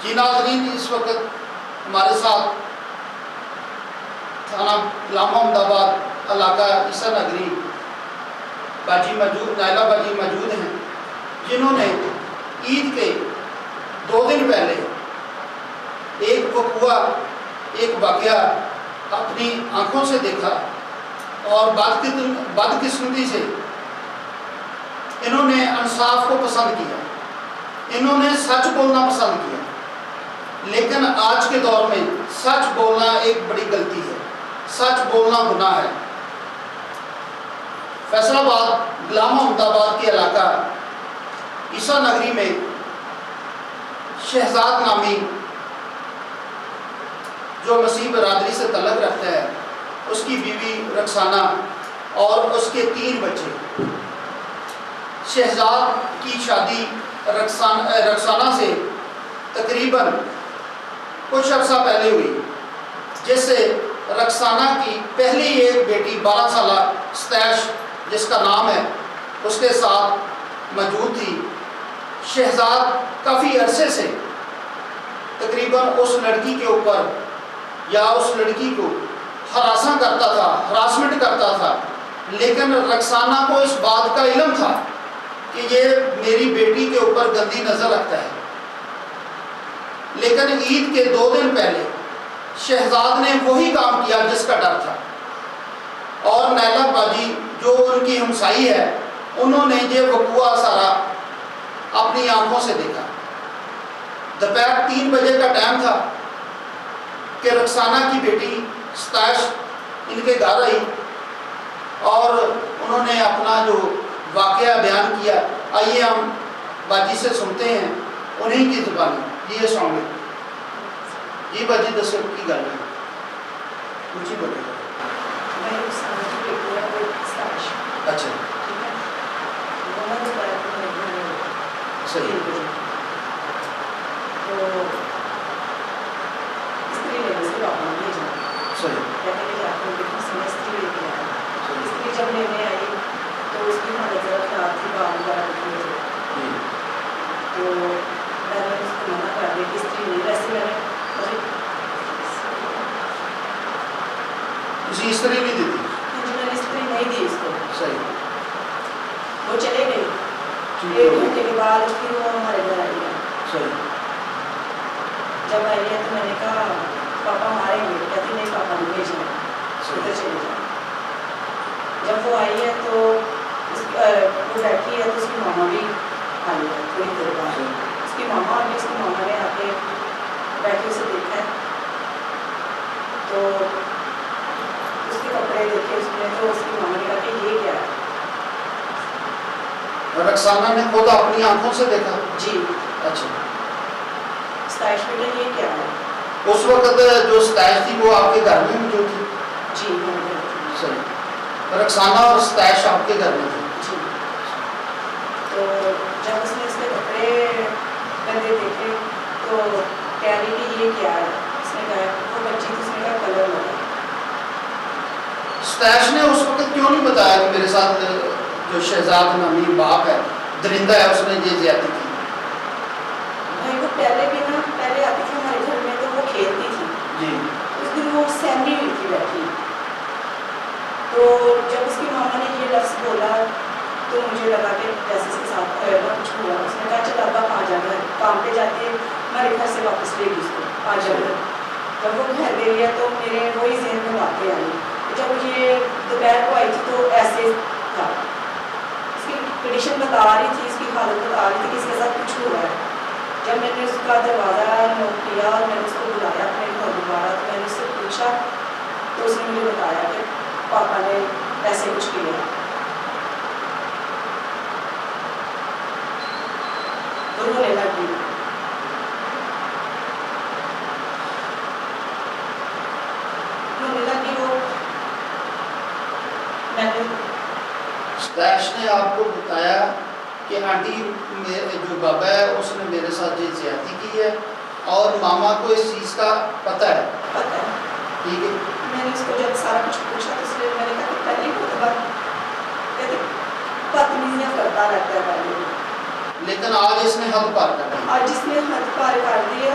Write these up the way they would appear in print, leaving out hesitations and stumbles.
جی ناظرین، اس وقت ہمارے ساتھ تھانہ غلام محمد آباد علاقہ عیسیٰ نگری نائلہ باجی موجود ہیں، جنہوں نے عید کے 2 دن پہلے ایک وقوع، ایک واقعہ اپنی آنکھوں سے دیکھا اور بدقسمتی سے انہوں نے انصاف کو پسند کیا، انہوں نے سچ بولنا پسند کیا، لیکن آج کے دور میں سچ بولنا ایک بڑی غلطی ہے، سچ بولنا گناہ ہے۔ فیصل آباد غلام محمد آباد کے علاقہ عیسیٰ نگری میں شہزاد نامی جو مسیح برادری سے تعلق رکھتا ہے، اس کی بیوی رخسانہ اور اس کے 3 بچے، شہزاد کی شادی رخسانہ سے تقریباً کچھ عرصہ پہلے ہوئی، جس سے رخسانہ کی پہلی ایک بیٹی 12 سالہ ستائش جس کا نام ہے، اس کے ساتھ موجود تھی۔ شہزاد کافی عرصے سے تقریباً اس لڑکی کے اوپر یا اس لڑکی کو ہراسمنٹ کرتا تھا، لیکن رخسانہ کو اس بات کا علم تھا کہ یہ میری بیٹی کے اوپر گندی نظر رکھتا ہے، لیکن عید کے 2 دن پہلے شہزاد نے وہی کام کیا جس کا ڈر تھا، اور نائلہ باجی جو ان کی ہمسائی ہے، انہوں نے یہ وقوع سارا اپنی آنکھوں سے دیکھا۔ دوپہر 3 بجے کا ٹائم تھا کہ رخسانہ کی بیٹی ستائش ان کے گھر آئی اور انہوں نے اپنا جو واقعہ بیان کیا۔ آئیے ہم باجی سے سنتے ہیں انہیں کی زبانی۔ جی السلام علیکم۔ جی باجی دسو کی گل ہے، کچھ ہی بولے۔ اچھا صحیح۔ جب لینے آئی تو اس کی حالت ذرا خراب تھی، بال وغیرہ نکلے تھے، تو میں نے اس کو منع کر دیا کہ استری نہیں، ویسے میں نے استری نہیں دی تھی؟ میں نے استری نہیں دی اس کو۔ صحیح۔ وہ چلے گئی، 1 گھنٹے کے بعد پھر وہ ہمارے گھر آئی ہے۔ صحیح۔ جب آئی ہے تو میں نے کہا پاپا ماریں گے، کہتی نہیں پاپا نہیں بھیجنا، ادھر چلے جائیں۔ جب وہ آئی ہے تو وہ بیٹھی ہے تو اس کی ماما بھی آئی ہے تھوڑی دیر بعد، اس کی ماما نے آ کے بیٹھے اسے دیکھا ہے، تو اس کے کپڑے دیکھے اس نے، تو اس کی ماما نے کہا کہ یہ کیا ہے؟ رخسانہ نے خود اپنی آنکھوں سے دیکھا؟ جی۔ اچھا۔ ستائش بیٹا یہ کیا ہے؟ اس وقت جو ستائش تھی وہ آپ کے گھر میں موجود تھی؟ جی۔ صحیح۔ رخسانہ اور ستائش آپ کے گھر میں تھی؟ جی۔ تو جب اس نے اس کے کپڑے گندے دیکھے تو کہہ رہی کہ یہ کیا ہے؟ اس نے کہا وہ بچی تھی، اس نے کہا کلر لگا۔ ستائش نے اس وقت کیوں نہیں بتایا کہ میرے ساتھ جو شہزاد نامی باپ ہے، درندہ ہے، اس نے یہ زیادتی کی؟ بھائی وہ پہلے آتی تھی ہمارے گھر میں تو وہ کھیلتی تھی جی۔ اس دن وہ سہمی ہوئی تھی بیٹھی، تو جب اس کی ماما نے یہ لفظ بولا تو مجھے لگا کہ جیسے اس کے ساتھ کچھ ہوا۔ اس نے کہا چل ابا آ جانا ہے، کام پہ جاتے ہمارے گھر سے واپس لے گی اس کو، آ جانا۔ جب وہ گھر گئی ہے تو میرے وہی ذہن میں باتیں آئی، جب یہ دوپہر کو آئی تھی تو ایسے تھا، اس کی کنڈیشن بتا رہی تھی، اس کی حالت بتا رہی تھی کہ اس کے ساتھ کچھ ہوا ہے۔ جب میں نے اس کا دروازہ نوک کیا اور میں نے اس کو بلایا اپنے گھر دوبارہ، تو میں نے اس سے پوچھا تو اس نے مجھے بتایا کہ پاپا نے ایسے کچھ کیا، تو رونے لگی۔ ستائش نے آپ کو بتایا کہ آنٹی جو بابا ہے اس نے میرے ساتھ یہ زیادتی کی ہے اور ماما کو اس چیز کا پتہ ہے؟ پتہ ہے۔ ٹھیک ہے۔ میں نے اس کو جب سارا کچھ پوچھا تو اس لیے میں نے کہا کہ پہلی مرتبہ کہتے بدتمیزیاں کرتا رہتا ہے پہلے، لیکن آج اس نے حد پار کر دی۔ آج اس نے حد پار کر دی ہے۔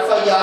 FIR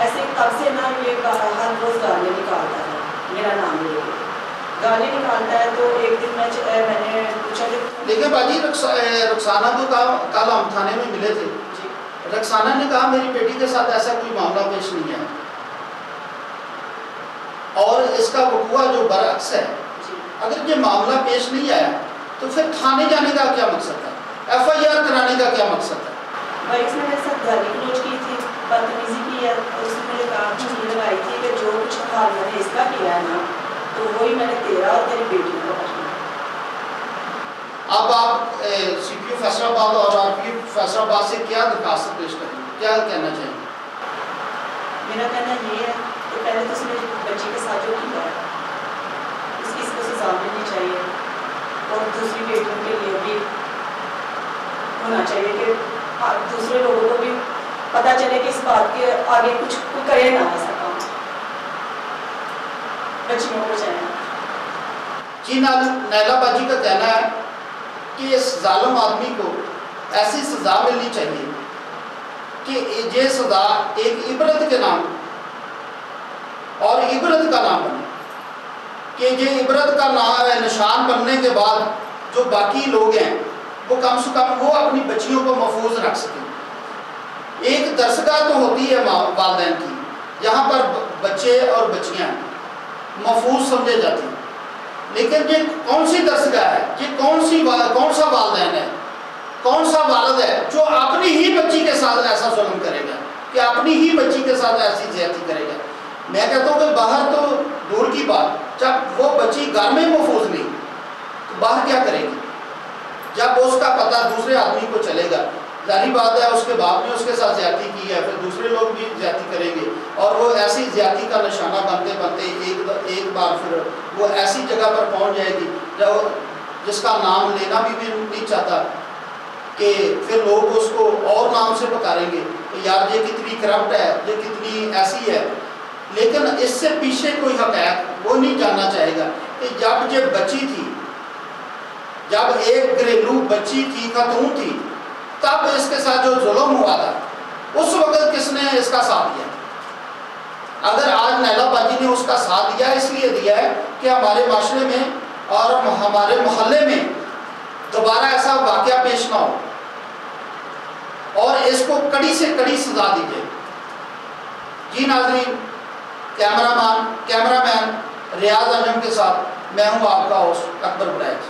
ایسے تب سے نا یہ ہر روز گانے نکالتا ہے، میرا نام لے کے گانے نکالتا ہے. تو ایک دن میں نے پوچھا کہ دیکھیں باجی، رخسانہ کو کل ہم تھانے میں ملے تھے. جی رخسانہ نے کہا میری بیٹی کے ساتھ ایسا کوئی معاملہ پیش نہیں ہے، اور اس کا وقوع جو برعکس ہے. جی اگر یہ معاملہ پیش نہیں آیا تو پھر تھانے جانے کا کیا مقصد ہے، ایف آئی آر کرانے کا کیا مقصد ہے؟ بھائی اس نے میرے ساتھ گالی گلوچ کی تھی، بدتمیزی کی ہے، اور اس نے مجھے کہا چیز لگائی تھی کہ جو کچھ حال میں نے اس کا کیا ہے نا تو وہی میں نے تیرا اور تیری بیٹی کو کرنا. اب آپ سی پی او فیصل آباد اور آر پی او فیصل آباد سے کیا درخواست پیش کریں گے، کیا کہنا چاہیں گے؟ میرا کہنا یہ ہے کہ پہلے تو اس نے بچی کے ساتھ جو کیا ہے اس کی کو سزا ملنی چاہیے، اور دوسری بیٹیوں کے لیے بھی ہونا چاہیے کہ دوسرے لوگوں کو بھی پتہ چلے کہ اس بات کے آگے کچھ کرے نہ ایسا کام بچیوں کو چاہیے. جی نیلا باجی کا کہنا ہے کہ اس ظالم آدمی کو ایسی سزا ملنی چاہیے کہ یہ سزا ایک عبرت کے نام اور عبرت کا نام بنے، کہ یہ عبرت کا نشان بننے کے بعد جو باقی لوگ ہیں وہ کم سے کم وہ اپنی بچیوں کو محفوظ رکھ سکیں. ایک درسگاہ تو ہوتی ہے والدین کی، یہاں پر بچے اور بچیاں محفوظ سمجھے جاتے ہیں، لیکن یہ کون سی درسگاہ ہے، یہ کون سا والدین ہے، کون سا والد ہے جو اپنی ہی بچی کے ساتھ ایسا ظلم کرے گا، کہ اپنی ہی بچی کے ساتھ ایسی زیادتی کرے گا. میں کہتا ہوں کہ باہر تو دور کی بات، جب وہ بچی گھر میں محفوظ نہیں تو باہر کیا کرے گی؟ جب اس کا پتہ دوسرے آدمی کو چلے گا، ظاہری بات ہے اس کے باپ نے اس کے ساتھ زیادتی کی ہے، پھر دوسرے لوگ بھی زیادتی کریں گے، اور وہ ایسی زیادتی کا نشانہ بنتے بنتے ایک بار پھر وہ ایسی جگہ پر پہنچ جائے گی جس کا نام لینا بھی نہیں چاہتا، کہ پھر لوگ اس کو اور نام سے پکاریں گے کہ یار یہ کتنی کرپٹ ہے، یہ کتنی ایسی ہے. لیکن اس سے پیچھے کوئی حقیقت وہ نہیں جاننا چاہے گا کہ جب یہ بچی تھی، جب ایک گھریلو بچی تھی، خاتون تھی، تب اس کے ساتھ جو ظلم ہوا تھا اس وقت کس نے اس کا ساتھ دیا؟ اگر آج نیلا باجی نے اس کا ساتھ دیا، اس لیے دیا ہے کہ ہمارے معاشرے میں اور ہمارے محلے میں دوبارہ ایسا واقعہ پیش نہ ہو، اور اس کو کڑی سے کڑی سزا دی جائے. جی ناظرین، کیمرہ مین ریاض انجم کے ساتھ میں ہوں آپ کا ہوسٹ اکبر برائج.